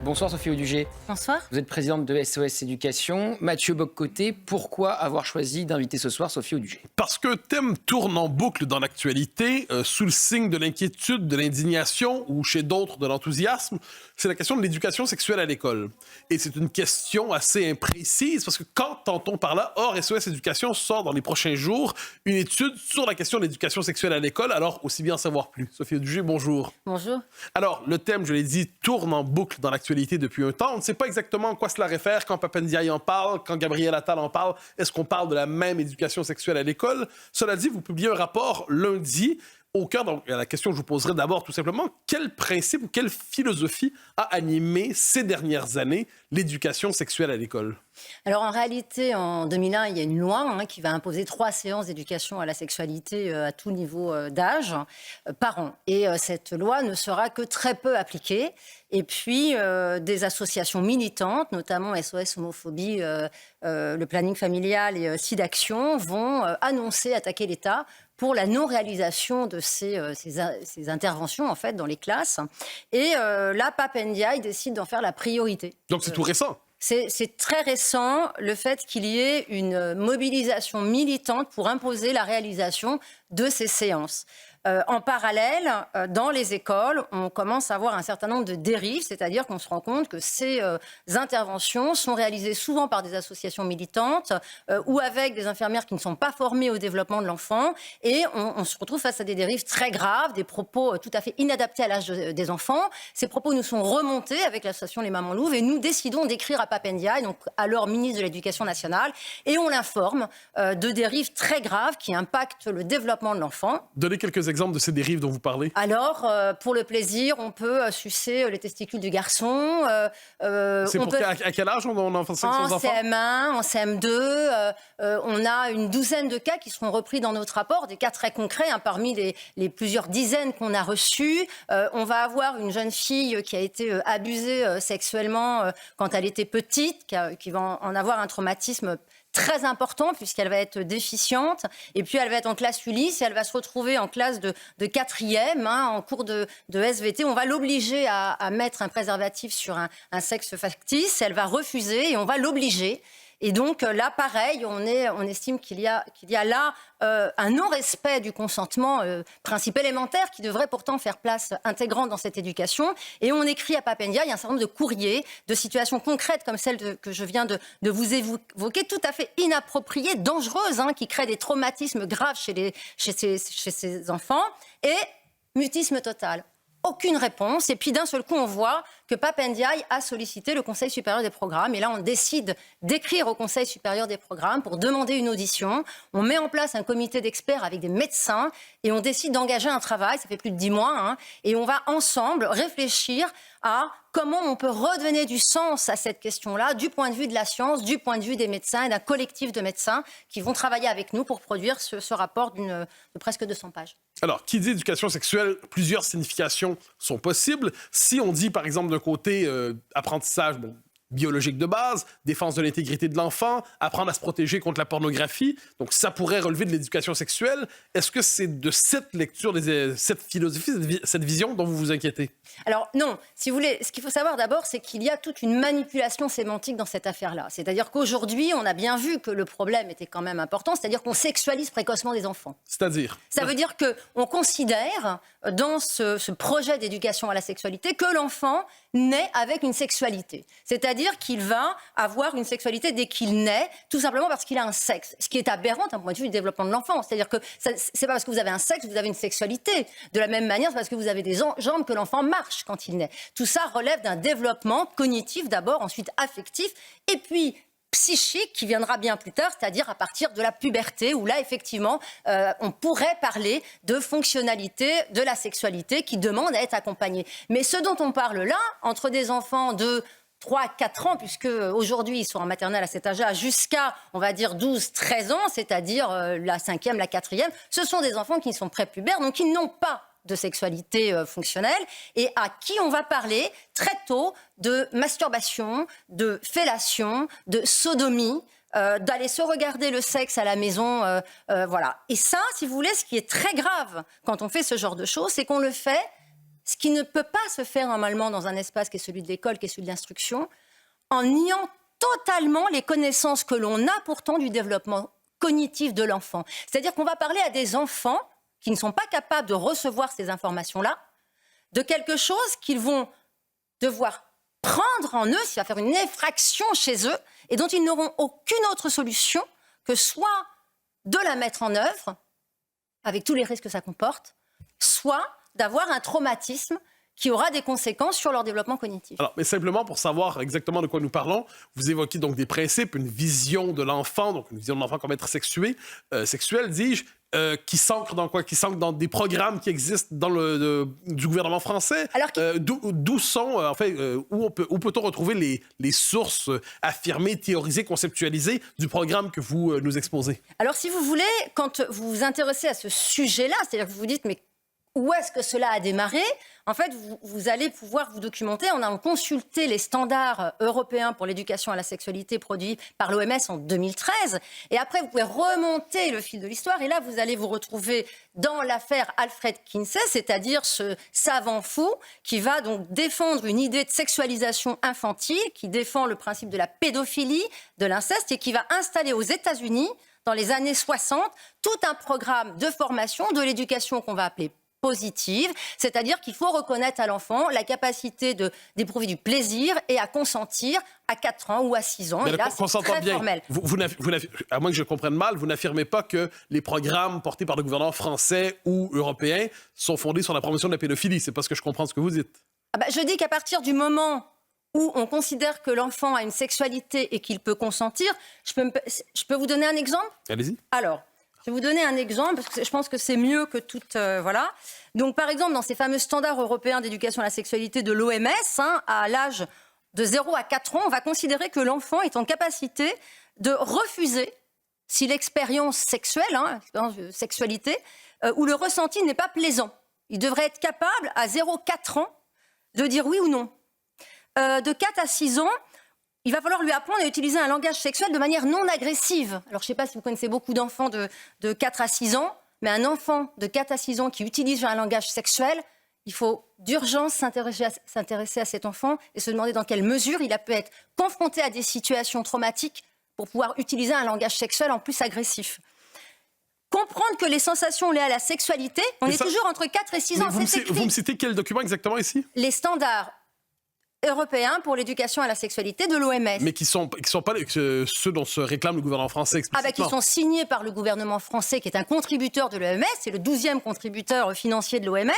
Bonsoir Sophie Audugé. Bonsoir. Vous êtes présidente de SOS Éducation. Mathieu Bock-Côté, pourquoi avoir choisi d'inviter ce soir Sophie Audugé? Parce qu'un thème tourne en boucle dans l'actualité, sous le signe de l'inquiétude, de l'indignation ou chez d'autres de l'enthousiasme, c'est la question de l'éducation sexuelle à l'école. Et c'est une question assez imprécise parce que qu'entend-on par là? Or, SOS Éducation sort dans les prochains jours une étude sur la question de l'éducation sexuelle à l'école, alors aussi bien en savoir plus. Sophie Audugé, bonjour. Bonjour. Alors, le thème, je l'ai dit, tourne en boucle dans l'actualité depuis un temps. On ne sait pas exactement à quoi cela réfère quand Pape Ndiaye en parle, quand Gabriel Attal en parle. Est-ce qu'on parle de la même éducation sexuelle à l'école? Cela dit, vous publiez un rapport lundi au cœur. Donc, la question que je vous poserai d'abord, tout simplement, quel principe ou quelle philosophie a animé ces dernières années l'éducation sexuelle à l'école? Alors en réalité, en 2001, il y a une loi qui va imposer 3 séances d'éducation à la sexualité à tout niveau d'âge par an. Et cette loi ne sera que très peu appliquée. Et puis, des associations militantes, notamment SOS Homophobie, le planning familial et SIDAction, vont annoncer, attaquer l'État pour la non-réalisation de ces interventions en fait, dans les classes. Et là, Pape Ndiaye décide d'en faire la priorité. Donc c'est tout récent. C'est très récent le fait qu'il y ait une mobilisation militante pour imposer la réalisation de ces séances. En parallèle, dans les écoles, on commence à avoir un certain nombre de dérives, c'est-à-dire qu'on se rend compte que ces interventions sont réalisées souvent par des associations militantes ou avec des infirmières qui ne sont pas formées au développement de l'enfant. Et on se retrouve face à des dérives très graves, des propos tout à fait inadaptés à l'âge des enfants. Ces propos nous sont remontés avec l'association Les Mamans Louves et nous décidons d'écrire à Pape Ndiaye, donc alors ministre de l'Éducation nationale, et on l'informe de dérives très graves qui impactent le développement de l'enfant. Donnez quelques exemples de ces dérives dont vous parlez. Alors, pour le plaisir, on peut sucer les testicules du garçon. C'est pour à quel âge on en fait ça avec son enfant? En CM1, en CM2. On a une douzaine de cas qui seront repris dans notre rapport, des cas très concrets, parmi les plusieurs dizaines qu'on a reçus. On va avoir une jeune fille qui a été abusée sexuellement quand elle était petite, qui va en avoir un traumatisme très important puisqu'elle va être déficiente et puis elle va être en classe Ulysse et elle va se retrouver en classe de 4e en cours de SVT. On va l'obliger à mettre un préservatif sur un sexe factice, elle va refuser et on va l'obliger. Et donc là, pareil, on estime qu'il y a là un non-respect du consentement, principe élémentaire qui devrait pourtant faire place intégrante dans cette éducation. Et on écrit à Pape Ndiaye, il y a un certain nombre de courriers, de situations concrètes comme celle que je viens de vous évoquer, tout à fait inappropriées, dangereuses, qui créent des traumatismes graves chez ces enfants. Et mutisme total. Aucune réponse. Et puis d'un seul coup, on voit que Pape Ndiaye a sollicité le Conseil supérieur des programmes. Et là, on décide d'écrire au Conseil supérieur des programmes pour demander une audition. On met en place un comité d'experts avec des médecins et on décide d'engager un travail. Ça fait plus de 10 mois. Et on va ensemble réfléchir à comment on peut redonner du sens à cette question-là, du point de vue de la science, du point de vue des médecins et d'un collectif de médecins qui vont travailler avec nous pour produire ce rapport de presque 200 pages. Alors, qui dit éducation sexuelle, plusieurs significations sont possibles. Si on dit, par exemple, d'un côté, apprentissage biologique de base, défense de l'intégrité de l'enfant, apprendre à se protéger contre la pornographie, donc ça pourrait relever de l'éducation sexuelle. Est-ce que c'est de cette lecture, cette philosophie, cette vision dont vous vous inquiétez? Alors non, si vous voulez, ce qu'il faut savoir d'abord, c'est qu'il y a toute une manipulation sémantique dans cette affaire-là. C'est-à-dire qu'aujourd'hui, on a bien vu que le problème était quand même important, c'est-à-dire qu'on sexualise précocement des enfants. C'est-à-dire? Ça veut dire qu'on considère dans ce projet d'éducation à la sexualité que l'enfant naît avec une sexualité. C'est-à-dire qu'il va avoir une sexualité dès qu'il naît, tout simplement parce qu'il a un sexe. Ce qui est aberrant d'un point de vue du développement de l'enfant. C'est-à-dire que c'est pas parce que vous avez un sexe que vous avez une sexualité. De la même manière, c'est parce que vous avez des jambes que l'enfant marche quand il naît. Tout ça relève d'un développement cognitif d'abord, ensuite affectif, et puis psychique qui viendra bien plus tard, c'est-à-dire à partir de la puberté, où là, effectivement, on pourrait parler de fonctionnalité de la sexualité qui demande à être accompagnée. Mais ce dont on parle là, entre des enfants de 3-4 ans, puisque aujourd'hui ils sont en maternelle à cet âge-là, jusqu'à, on va dire, 12-13 ans, c'est-à-dire la 5e, la 4e, ce sont des enfants qui sont prépubères, donc qui n'ont pas de sexualité fonctionnelle et à qui on va parler très tôt de masturbation, de fellation, de sodomie, d'aller se regarder le sexe à la maison, voilà. Et ça, si vous voulez, ce qui est très grave quand on fait ce genre de choses, c'est qu'on le fait ce qui ne peut pas se faire normalement dans un espace qui est celui de l'école, qui est celui de l'instruction, en niant totalement les connaissances que l'on a pourtant du développement cognitif de l'enfant. C'est-à-dire qu'on va parler à des enfants qui ne sont pas capables de recevoir ces informations-là, de quelque chose qu'ils vont devoir prendre en eux, ça va faire une effraction chez eux, et dont ils n'auront aucune autre solution que soit de la mettre en œuvre, avec tous les risques que ça comporte, soit d'avoir un traumatisme qui aura des conséquences sur leur développement cognitif. Alors, mais simplement pour savoir exactement de quoi nous parlons, vous évoquez donc des principes, une vision de l'enfant, donc une vision de l'enfant comme être sexuel, dis-je, qui s'ancre dans quoi? Qui s'ancre dans des programmes qui existent dans du gouvernement français. Alors, d'où sont, où peut-on retrouver les sources affirmées, théorisées, conceptualisées du programme que vous nous exposez? Alors, si vous voulez, quand vous vous intéressez à ce sujet-là, c'est-à-dire que vous vous dites, mais où est-ce que cela a démarré? En fait, vous allez pouvoir vous documenter en allant consulter les standards européens pour l'éducation à la sexualité produits par l'OMS en 2013. Et après, vous pouvez remonter le fil de l'histoire. Et là, vous allez vous retrouver dans l'affaire Alfred Kinsey, c'est-à-dire ce savant fou qui va donc défendre une idée de sexualisation infantile, qui défend le principe de la pédophilie, de l'inceste, et qui va installer aux États-Unis, dans les années 60, tout un programme de formation de l'éducation qu'on va appeler positive, c'est-à-dire qu'il faut reconnaître à l'enfant la capacité d'éprouver du plaisir et à consentir à 4 ans ou à 6 ans. Mais et là, qu'on c'est s'entend très bien. formel. À moins que je comprenne mal, vous n'affirmez pas que les programmes portés par le gouvernement français ou européen sont fondés sur la promotion de la pédophilie. C'est pas ce que je comprends de ce que vous dites. Je dis qu'à partir du moment où on considère que l'enfant a une sexualité et qu'il peut consentir, je peux vous donner un exemple? Allez-y. Alors, je vais vous donner un exemple, parce que je pense que c'est mieux que tout... voilà. Donc, par exemple, dans ces fameux standards européens d'éducation à la sexualité de l'OMS, à l'âge de 0 à 4 ans, on va considérer que l'enfant est en capacité de refuser, si l'expérience sexuelle, l'expérience de sexualité, ou le ressenti n'est pas plaisant. Il devrait être capable, à 0-4 ans, de dire oui ou non. De 4 à 6 ans, il va falloir lui apprendre à utiliser un langage sexuel de manière non agressive. Alors, je ne sais pas si vous connaissez beaucoup d'enfants de 4 à 6 ans, mais un enfant de 4 à 6 ans qui utilise un langage sexuel, il faut d'urgence s'intéresser à cet enfant et se demander dans quelle mesure il a pu être confronté à des situations traumatiques pour pouvoir utiliser un langage sexuel en plus agressif. Comprendre que les sensations liées à la sexualité, toujours entre 4 et 6 ans. Vous me citez quel document exactement ici? Les standards européens pour l'éducation à la sexualité de l'OMS. Mais qui sont pas ceux dont se réclame le gouvernement français explicitement. Qui sont signés par le gouvernement français, qui est un contributeur de l'OMS, c'est le 12e contributeur financier de l'OMS,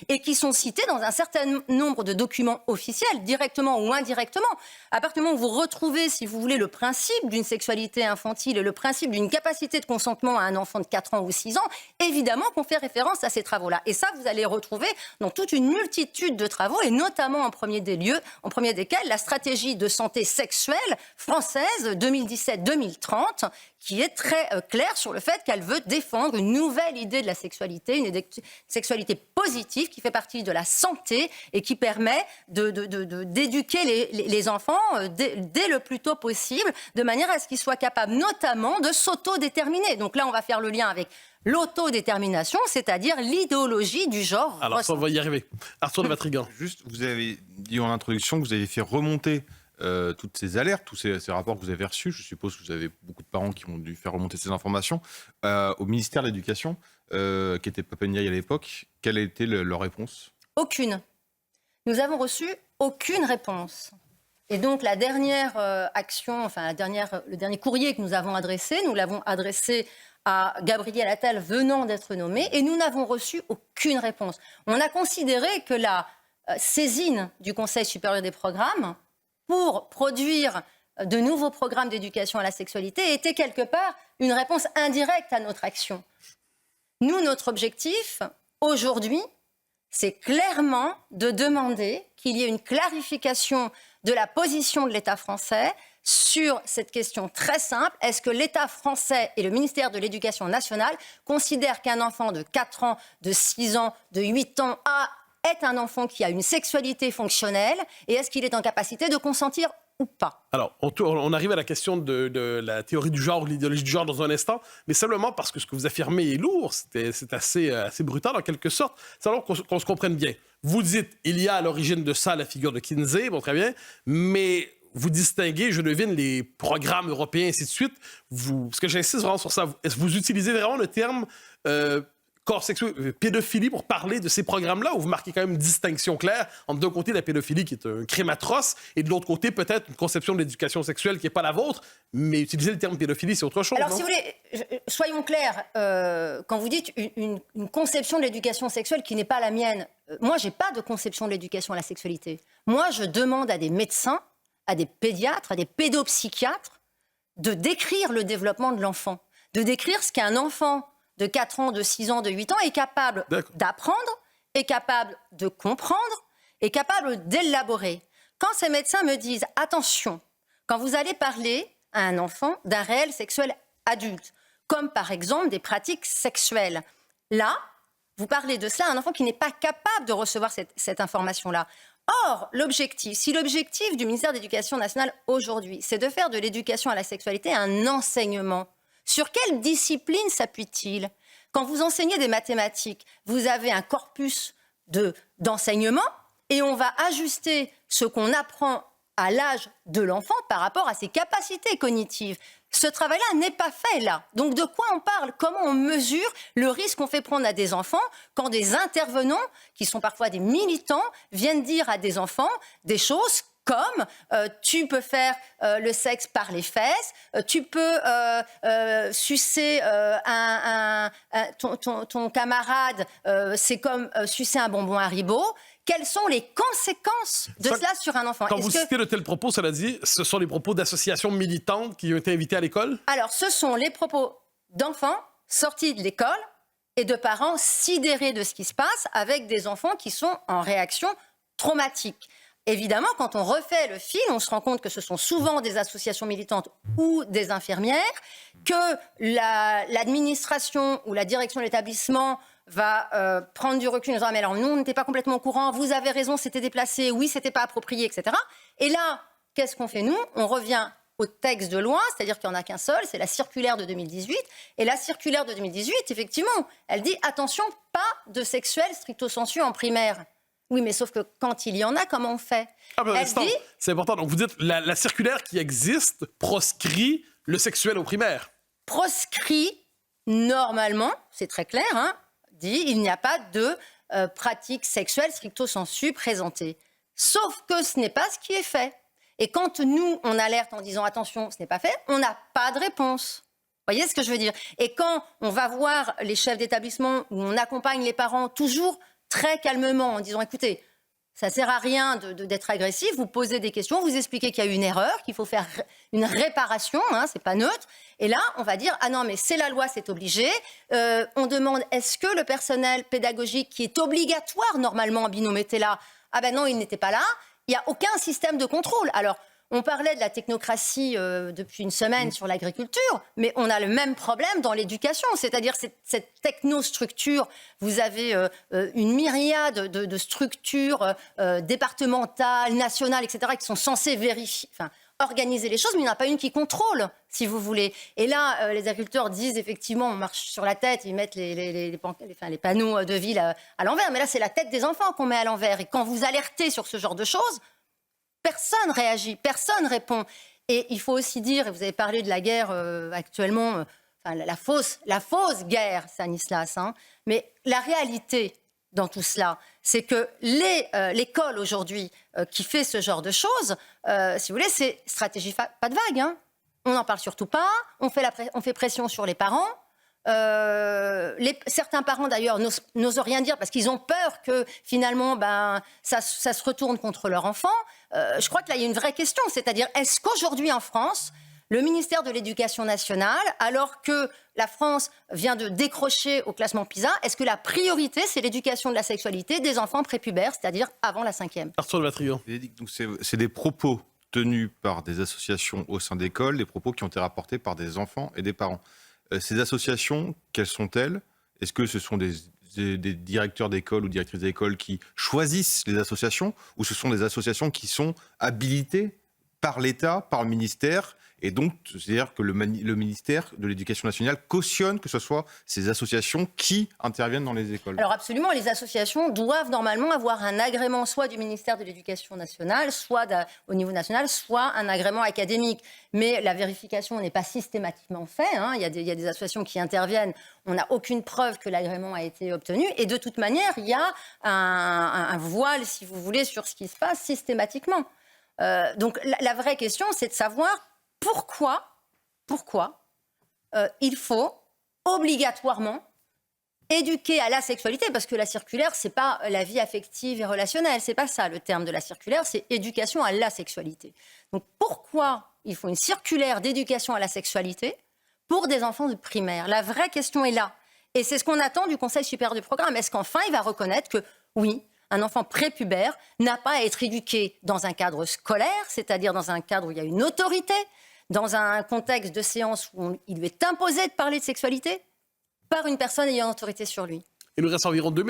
et qui sont cités dans un certain nombre de documents officiels, directement ou indirectement. À partir du moment où vous retrouvez, si vous voulez, le principe d'une sexualité infantile et le principe d'une capacité de consentement à un enfant de 4 ans ou 6 ans, évidemment qu'on fait référence à ces travaux-là. Et ça, vous allez retrouver dans toute une multitude de travaux, et notamment en premier desquels la stratégie de santé sexuelle française 2017-2030, qui est très claire sur le fait qu'elle veut défendre une nouvelle idée de la sexualité, une sexualité positive qui fait partie de la santé et qui permet d'éduquer les enfants dès le plus tôt possible, de manière à ce qu'ils soient capables notamment de s'autodéterminer. Donc là, on va faire le lien avec l'autodétermination, c'est-à-dire l'idéologie du genre. Alors ça, on va y arriver. Arthur de Vatrigan. Juste, vous avez dit en introduction que vous avez fait remonter toutes ces alertes, tous ces rapports que vous avez reçus. Je suppose que vous avez beaucoup de parents qui ont dû faire remonter ces informations au ministère de l'Éducation, qui était Pap Ndiaye à l'époque. Quelle a été leur réponse? Aucune. Nous avons reçu aucune réponse. Et donc la dernière action, le dernier courrier que nous avons adressé, nous l'avons adressé à Gabriel Attal venant d'être nommé, et nous n'avons reçu aucune réponse. On a considéré que la saisine du Conseil supérieur des programmes pour produire de nouveaux programmes d'éducation à la sexualité était quelque part une réponse indirecte à notre action. Nous, notre objectif, aujourd'hui, c'est clairement de demander qu'il y ait une clarification de la position de l'État français sur cette question très simple. Est-ce que l'État français et le ministère de l'Éducation nationale considèrent qu'un enfant de 4 ans, de 6 ans, de 8 ans a est un enfant qui a une sexualité fonctionnelle et est-ce qu'il est en capacité de consentir ou pas. Alors, on arrive à la question de la théorie du genre, l'idéologie du genre dans un instant, mais simplement parce que ce que vous affirmez est lourd, c'est assez brutal en quelque sorte. C'est alors qu'on se comprenne bien. Vous dites, il y a à l'origine de ça la figure de Kinsey, bon, très bien, mais vous distinguez, je devine, les programmes européens, ainsi de suite. Parce que j'insiste vraiment sur ça. Est-ce que vous utilisez vraiment le terme corps sexuel, pédophilie pour parler de ces programmes-là, où vous marquez quand même une distinction claire entre d'un côté la pédophilie qui est un crime atroce et de l'autre côté peut-être une conception de l'éducation sexuelle qui n'est pas la vôtre, mais utiliser le terme pédophilie, c'est autre chose. Alors non? si vous voulez, soyons clairs, quand vous dites une conception de l'éducation sexuelle qui n'est pas la mienne, moi j'ai pas de conception de l'éducation à la sexualité. Moi je demande à des médecins, à des pédiatres, à des pédopsychiatres de décrire le développement de l'enfant, de décrire ce qu'un enfant de 4 ans, de 6 ans, de 8 ans est capable d'apprendre, est capable de comprendre, est capable d'élaborer. Quand ces médecins me disent « Attention, quand vous allez parler à un enfant d'un réel sexuel adulte, comme par exemple des pratiques sexuelles, là, vous parlez de cela à un enfant qui n'est pas capable de recevoir cette information-là. » Or, si l'objectif du ministère de l'Éducation nationale aujourd'hui, c'est de faire de l'éducation à la sexualité un enseignement, sur quelle discipline s'appuie-t-il? Quand vous enseignez des mathématiques, vous avez un corpus d'enseignement et on va ajuster ce qu'on apprend à l'âge de l'enfant par rapport à ses capacités cognitives. Ce travail-là n'est pas fait là. Donc de quoi on parle? Comment on mesure le risque qu'on fait prendre à des enfants quand des intervenants, qui sont parfois des militants, viennent dire à des enfants des choses comme tu peux faire le sexe par les fesses, tu peux sucer ton camarade, c'est comme sucer un bonbon Haribo. Quelles sont les conséquences de cela sur un enfant? Quand vous citez de tels propos, cela dit, ce sont les propos d'associations militantes qui ont été invitées à l'école? Alors, ce sont les propos d'enfants sortis de l'école et de parents sidérés de ce qui se passe avec des enfants qui sont en réaction traumatique. Évidemment, quand on refait le film, on se rend compte que ce sont souvent des associations militantes ou des infirmières, que l'administration ou la direction de l'établissement va prendre du recul en disant « mais alors nous, on n'était pas complètement au courant, vous avez raison, c'était déplacé, oui, c'était pas approprié, etc. » Et là, qu'est-ce qu'on fait nous? On revient au texte de loi, c'est-à-dire qu'il n'y en a qu'un seul, c'est la circulaire de 2018. Et la circulaire de 2018, effectivement, elle dit « attention, pas de sexuel stricto sensu en primaire ». Oui, mais sauf que quand il y en a, comment on fait? C'est important. Donc, vous dites la circulaire qui existe proscrit le sexuel au primaire. Proscrit, normalement, c'est très clair, hein, dit il n'y a pas de pratique sexuelle stricto sensu présentée. Sauf que ce n'est pas ce qui est fait. Et quand nous, on alerte en disant attention, ce n'est pas fait, on n'a pas de réponse. Vous voyez ce que je veux dire? Et quand on va voir les chefs d'établissement où on accompagne les parents toujours très calmement en disant écoutez, ça sert à rien d'être agressif, vous posez des questions, vous expliquez qu'il y a eu une erreur, qu'il faut faire une réparation, hein, c'est pas neutre. Et là, on va dire ah non mais c'est la loi, c'est obligé. On demande est-ce que le personnel pédagogique qui est obligatoire normalement en binôme était là? Ah ben non, il n'était pas là. Il n'y a aucun système de contrôle. Alors, on parlait de la technocratie depuis une semaine sur l'agriculture, mais on a le même problème dans l'éducation, c'est-à-dire cette technostructure. Vous avez une myriade de structures départementales, nationales, etc., qui sont censées vérifier, organiser les choses, mais il n'y en a pas une qui contrôle, si vous voulez. Et là, les agriculteurs disent effectivement, on marche sur la tête, ils mettent les panneaux de ville à l'envers, mais là, c'est la tête des enfants qu'on met à l'envers. Et quand vous alertez sur ce genre de choses, personne réagit, personne répond. Et il faut aussi dire, et vous avez parlé de la guerre actuellement, la fausse guerre, Stanislas, hein, mais la réalité dans tout cela, c'est que l'école aujourd'hui qui fait ce genre de choses, si vous voulez, c'est stratégie pas de vague. Hein. On n'en parle surtout pas, on fait pression sur les parents. Certains parents d'ailleurs n'osent rien dire parce qu'ils ont peur que finalement ça se retourne contre leur enfant. Je crois que là il y a une vraie question, c'est-à-dire est-ce qu'aujourd'hui en France, le ministère de l'Éducation nationale, alors que la France vient de décrocher au classement PISA, est-ce que la priorité c'est l'éducation de la sexualité des enfants prépubères, c'est-à-dire avant la 5e? Arthur de Vatrigan. Donc c'est des propos tenus par des associations au sein d'écoles, des propos qui ont été rapportés par des enfants et des parents. Ces associations, quelles sont-elles? Est-ce que ce sont des des directeurs d'école ou directrices d'école qui choisissent les associations, ou ce sont des associations qui sont habilitées par l'État, par le ministère, et donc c'est-à-dire que le ministère de l'Éducation nationale cautionne que ce soit ces associations qui interviennent dans les écoles. Alors absolument, les associations doivent normalement avoir un agrément soit du ministère de l'Éducation nationale, soit au niveau national, soit un agrément académique. Mais la vérification n'est pas systématiquement faite. Il y a des associations qui interviennent. On n'a aucune preuve que l'agrément a été obtenu. Et de toute manière, il y a un voile, si vous voulez, sur ce qui se passe systématiquement. Donc la vraie question, c'est de savoir pourquoi il faut obligatoirement éduquer à la sexualité, parce que la circulaire, c'est pas la vie affective et relationnelle, c'est pas ça le terme de la circulaire, c'est éducation à la sexualité. Donc pourquoi il faut une circulaire d'éducation à la sexualité pour des enfants de primaire? La vraie question est là. Et c'est ce qu'on attend du Conseil supérieur du programme. Est-ce qu'enfin il va reconnaître que oui, un enfant prépubère n'a pas à être éduqué dans un cadre scolaire, c'est-à-dire dans un cadre où il y a une autorité, dans un contexte de séance où il lui est imposé de parler de sexualité par une personne ayant autorité sur lui. Il nous reste environ 2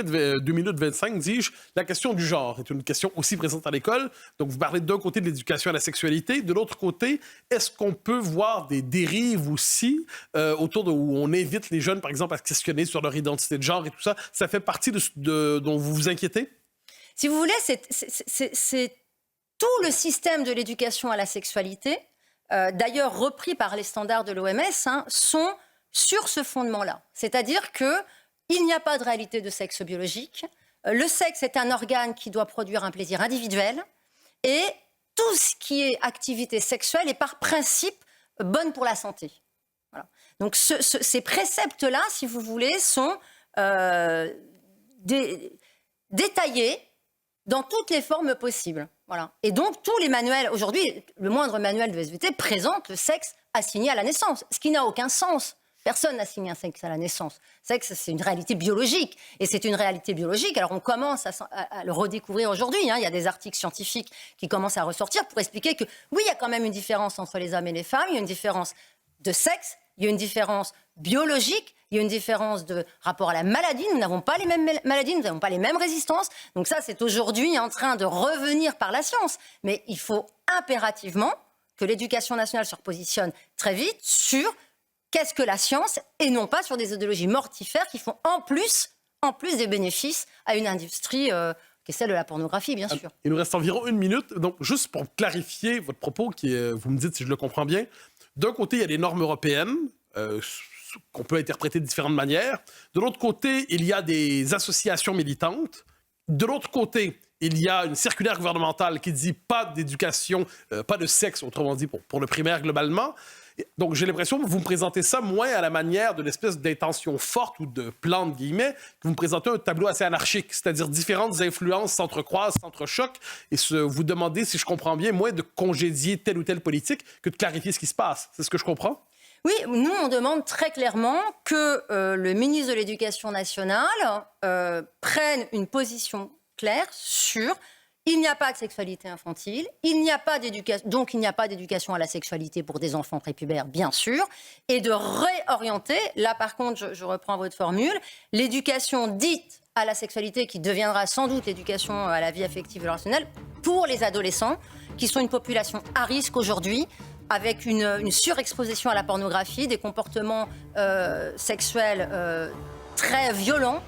minutes 25, dis-je. La question du genre est une question aussi présente à l'école. Donc, vous parlez d'un côté de l'éducation à la sexualité. De l'autre côté, est-ce qu'on peut voir des dérives aussi autour où on invite les jeunes, par exemple, à se questionner sur leur identité de genre et tout ça? Ça fait partie dont vous vous inquiétez? Si vous voulez, c'est tout le système de l'éducation à la sexualité, d'ailleurs repris par les standards de l'OMS, sont sur ce fondement-là. C'est-à-dire qu'il n'y a pas de réalité de sexe biologique. Le sexe est un organe qui doit produire un plaisir individuel. Et tout ce qui est activité sexuelle est par principe bonne pour la santé. Voilà. Donc ces préceptes-là, si vous voulez, sont détaillés dans toutes les formes possibles. Voilà. Et donc, tous les manuels, aujourd'hui, le moindre manuel de SVT présente le sexe assigné à la naissance, ce qui n'a aucun sens. Personne n'assigne un sexe à la naissance. Sexe, c'est une réalité biologique. Et c'est une réalité biologique. Alors, on commence à le redécouvrir aujourd'hui. Il y a des articles scientifiques qui commencent à ressortir pour expliquer que, oui, il y a quand même une différence entre les hommes et les femmes. Il y a une différence de sexe. Il y a une différence biologique. Il y a une différence de rapport à la maladie. Nous n'avons pas les mêmes maladies. Nous n'avons pas les mêmes résistances. Donc ça, c'est aujourd'hui en train de revenir par la science. Mais il faut impérativement que l'éducation nationale se repositionne très vite sur qu'est-ce que la science et non pas sur des idéologies mortifères qui font en plus des bénéfices à une industrie qui est celle de la pornographie, bien sûr. Il nous reste environ 1 minute. Donc, juste pour clarifier votre propos, vous me dites si je le comprends bien. D'un côté, il y a des normes européennes qu'on peut interpréter de différentes manières. De l'autre côté, il y a des associations militantes. De l'autre côté, il y a une circulaire gouvernementale qui dit pas d'éducation, pas de sexe, autrement dit, pour le primaire globalement. Donc, j'ai l'impression que vous me présentez ça moins à la manière de l'espèce d'intention forte ou de plan, de guillemets, que vous me présentez un tableau assez anarchique, c'est-à-dire différentes influences s'entrecroisent, s'entrechoquent, et vous demandez, si je comprends bien, moins de congédier telle ou telle politique que de clarifier ce qui se passe. C'est ce que je comprends? Oui, nous, on demande très clairement que le ministre de l'Éducation nationale prenne une position claire sur il n'y a pas de sexualité infantile, donc il n'y a pas d'éducation à la sexualité pour des enfants prépubères, bien sûr, et de réorienter, là par contre, je reprends votre formule, l'éducation dite à la sexualité qui deviendra sans doute l'éducation à la vie affective et relationnelle pour les adolescents, qui sont une population à risque aujourd'hui, avec une surexposition à la pornographie, des comportements sexuels très violents,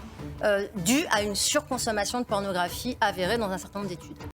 dus à une surconsommation de pornographie avérée dans un certain nombre d'études.